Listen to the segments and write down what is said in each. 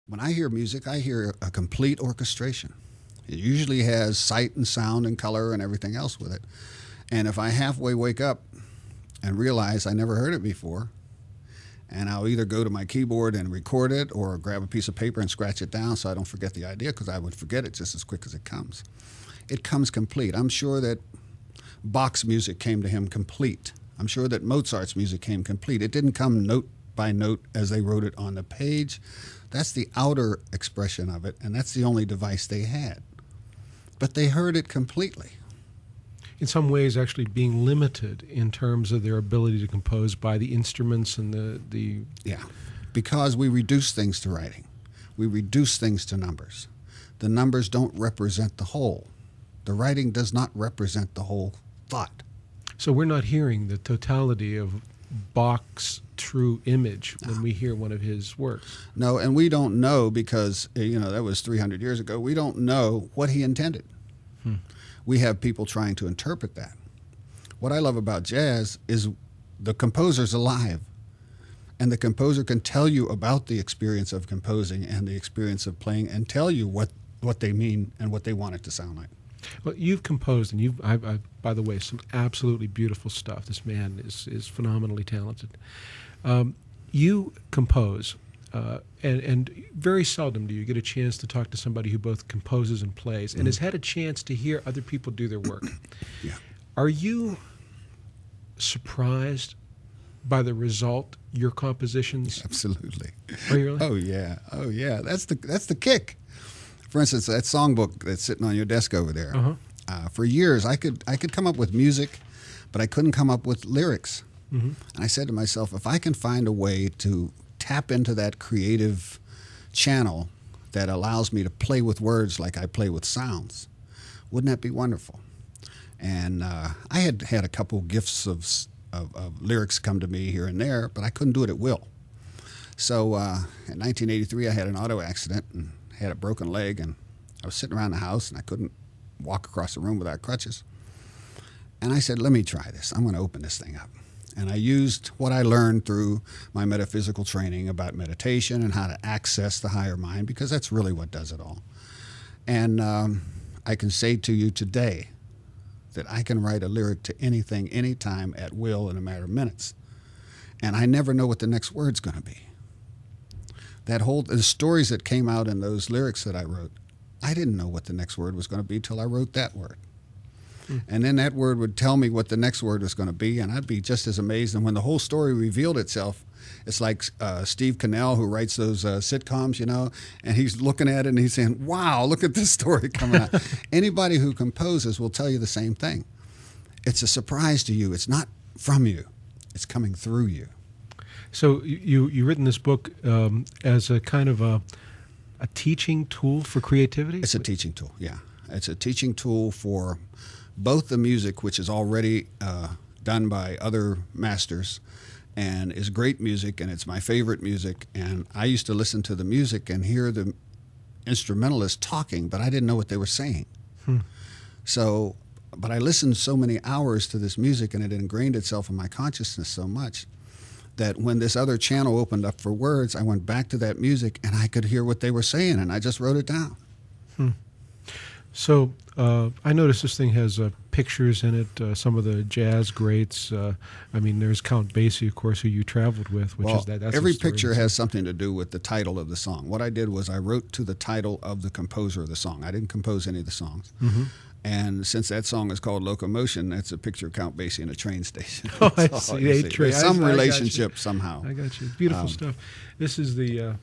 When I hear music, I hear a complete orchestration. It usually has sight and sound and color and everything else with it. And if I halfway wake up and realize I never heard it before, and I'll either go to my keyboard and record it or grab a piece of paper and scratch it down so I don't forget the idea, because I would forget it just as quick as it comes. It comes complete. I'm sure that Bach's music came to him complete. I'm sure that Mozart's music came complete. It didn't come note by note as they wrote it on the page. That's the outer expression of it, and that's the only device they had. But they heard it completely. In some ways, actually being limited in terms of their ability to compose by the instruments and the Yeah, because we reduce things to writing. We reduce things to numbers. The numbers don't represent the whole. The writing does not represent the whole thought. So we're not hearing the totality of Bach's true image when we hear one of his works. No, and we don't know because, that was 300 years ago. We don't know what he intended. We have people trying to interpret that. What I love about jazz is the composer's alive, and the composer can tell you about the experience of composing and the experience of playing and tell you what they mean and what they want it to sound like. Well, you've composed, and I, by the way, some absolutely beautiful stuff. This man is phenomenally talented. You compose, and very seldom do you get a chance to talk to somebody who both composes and plays, and has had a chance to hear other people do their work. Yeah. Are you surprised by the result your compositions? Absolutely. Are you really? Oh yeah. That's the kick. For instance, that songbook that's sitting on your desk over there. For years, I could come up with music, but I couldn't come up with lyrics. And I said to myself, if I can find a way to tap into that creative channel that allows me to play with words like I play with sounds, wouldn't that be wonderful? And I had a couple gifts of lyrics come to me here and there, but I couldn't do it at will. So in 1983, I had an auto accident and had a broken leg, and I was sitting around the house, and I couldn't walk across the room without crutches. And I said, let me try this. I'm going to open this thing up. And I used what I learned through my metaphysical training about meditation and how to access the higher mind, because that's really what does it all. And I can say to you today that I can write a lyric to anything, anytime, at will, in a matter of minutes. And I never know what the next word's going to be. The stories that came out in those lyrics that I wrote, I didn't know what the next word was going to be till I wrote that word. And then that word would tell me what the next word was going to be, and I'd be just as amazed. And when the whole story revealed itself, it's like Steve Cannell, who writes those sitcoms, and he's looking at it and he's saying, wow, look at this story coming out. Anybody who composes will tell you the same thing. It's a surprise to you. It's not from you. It's coming through you. So you've written this book as a kind of a teaching tool for creativity? It's a teaching tool, yeah. It's a teaching tool for both the music, which is already done by other masters and is great music, and it's my favorite music. And I used to listen to the music and hear the instrumentalists talking, but I didn't know what they were saying. So, but I listened so many hours to this music, and it ingrained itself in my consciousness so much that when this other channel opened up for words, I went back to that music and I could hear what they were saying, and I just wrote it down. So I noticed this thing has pictures in it, some of the jazz greats. There's Count Basie, of course, who you traveled with, which is that's every picture has something to do with the title of the song. What I did was I wrote to the title of the composer of the song. I didn't compose any of the songs. And since that song is called Locomotion, that's a picture of Count Basie in a train station. Oh, I see. There's some relationship somehow. I got you. Beautiful stuff. This is the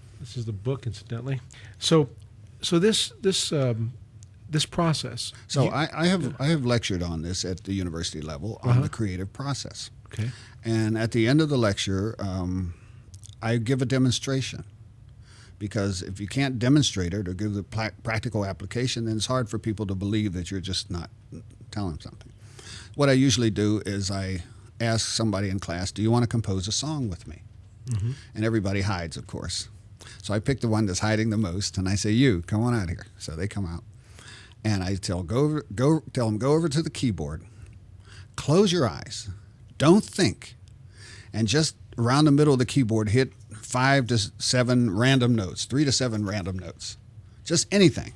book, incidentally. So this process. So I have lectured on this at the university level on the creative process. Okay. And at the end of the lecture, I give a demonstration. Because if you can't demonstrate it or give the practical application, then it's hard for people to believe that you're just not telling something. What I usually do is I ask somebody in class, do you want to compose a song with me? And everybody hides, of course. So I pick the one that's hiding the most, and I say, you, come on out here. So they come out. And I tell them, go over to the keyboard, close your eyes, don't think, and just around the middle of the keyboard hit 5 to 7 random notes, 3 to 7 random notes, just anything.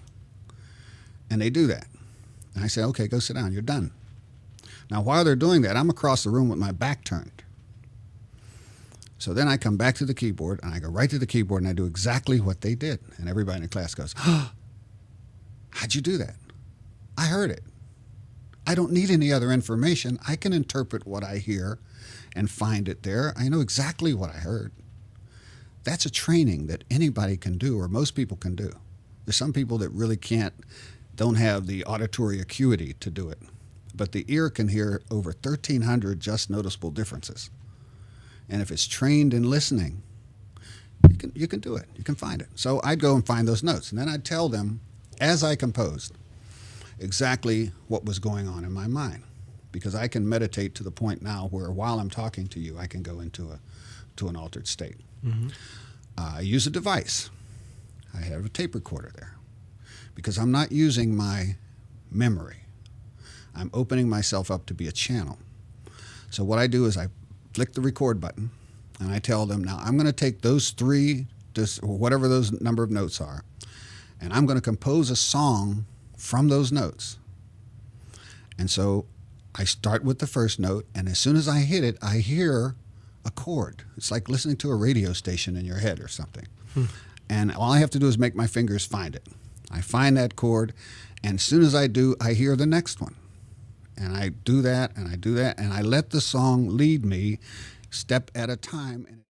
And they do that. And I say, okay, go sit down. You're done. Now, while they're doing that, I'm across the room with my back turned. So then I come back to the keyboard, and I go right to the keyboard, and I do exactly what they did. And everybody in the class goes, oh, how'd you do that? I heard it. I don't need any other information. I can interpret what I hear and find it there. I know exactly what I heard. That's a training that anybody can do, or most people can do. There's some people that really don't have the auditory acuity to do it. But the ear can hear over 1,300 just noticeable differences. And if it's trained in listening, you can do it. You can find it. So I'd go and find those notes. And then I'd tell them, as I composed, exactly what was going on in my mind. Because I can meditate to the point now where while I'm talking to you, I can go into an altered state. Mm-hmm. I use a device. I have a tape recorder there. Because I'm not using my memory. I'm opening myself up to be a channel. So what I do is I flick the record button, and I tell them, now I'm going to take those 3, or whatever those number of notes are, and I'm going to compose a song from those notes. And so I start with the first note, and as soon as I hit it, I hear a chord. It's like listening to a radio station in your head or something. And all I have to do is make my fingers find it. I find that chord, and as soon as I do, I hear the next one. And I do that, and I do that, and I let the song lead me step at a time.